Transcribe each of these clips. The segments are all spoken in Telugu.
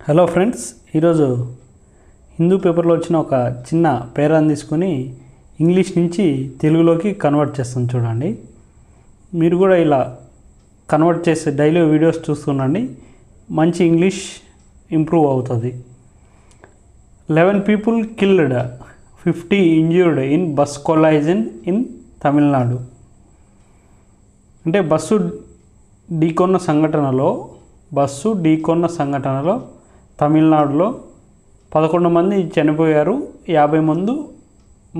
హలో ఫ్రెండ్స్, ఈరోజు హిందూ పేపర్లో వచ్చిన ఒక చిన్న పేరాన్ని తీసుకొని ఇంగ్లీష్ నుంచి తెలుగులోకి కన్వర్ట్ చేస్తాను. చూడండి, మీరు కూడా ఇలా కన్వర్ట్ చేసే డైలీ వీడియోస్ చూస్తుండండి, మంచి ఇంగ్లీష్ ఇంప్రూవ్ అవుతుంది. 11 people killed, 50 injured in bus collision in Tamil Nadu. అంటే బస్సు ఢీకొన్న సంఘటనలో తమిళనాడులో 11 మంది చనిపోయారు, 50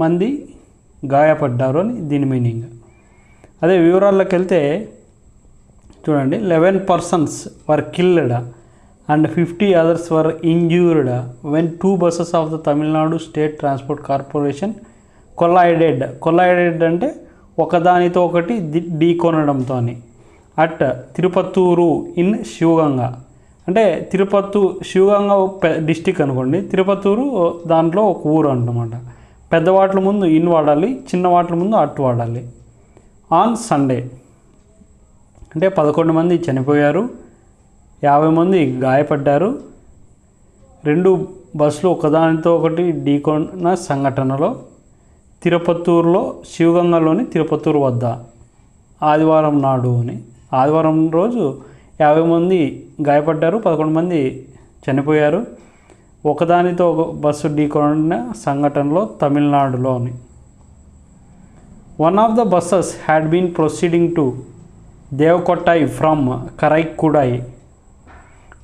మంది గాయపడ్డారు అని దీని మీనింగ్. అదే వివరాల్లోకి వెళ్తే చూడండి, 11 persons were killed and 50 others were injured when 2 buses of the Tamil Nadu State Transport Corporation collided అంటే ఒకదానితో ఒకటి ఢీకొనడంతో అట్ తిరుపత్తూరు ఇన్ శివగంగా. అంటే శివగంగా డిస్టిక్ అనుకోండి, తిరుపత్తూరు దాంట్లో ఒక ఊరు అన్నమాట. పెద్ద వాటిల ముందు ఇన్ వాడాలి, చిన్న వాటిల ముందు అట్ వాడాలి. ఆన్ సండే అంటే 11 మంది చనిపోయారు, 50 మంది గాయపడ్డారు. 2 బస్సులు ఒకదానితో ఒకటి ఢీకొన్న సంఘటనలో తిరుపత్తూరులో శివగంగలోని తిరుపత్తూరు వద్ద ఆదివారం నాడు అని. ఆదివారం రోజు 50 మంది గాయపడ్డారు, 11 మంది చనిపోయారు ఒకదానితో ఒక బస్సు ఢీకొన్న సంఘటనలో తమిళనాడులోని. One of the buses had been proceeding to Devakottai from Karaikudi.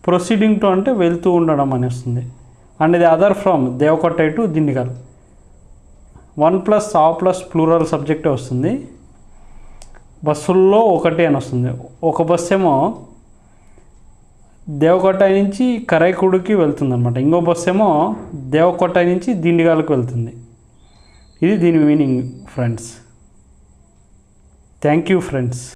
Proceeding to అంటే వెళ్తూ ఉండడం అని వస్తుంది. And the other from Devakottai to Dindigul. 1++ plural సబ్జెక్టే వస్తుంది. బస్సుల్లో ఒకటి అని వస్తుంది. ఒక బస్సు ఏమో దేవకొట్టాయి నుంచి కరైకుడికి వెళ్తుంది అనమాట, ఇంకో బస్సు ఏమో దేవకొట్టాయి నుంచి దిండిగల్కి వెళ్తుంది. ఇది దీని meaning friends. Thank you friends.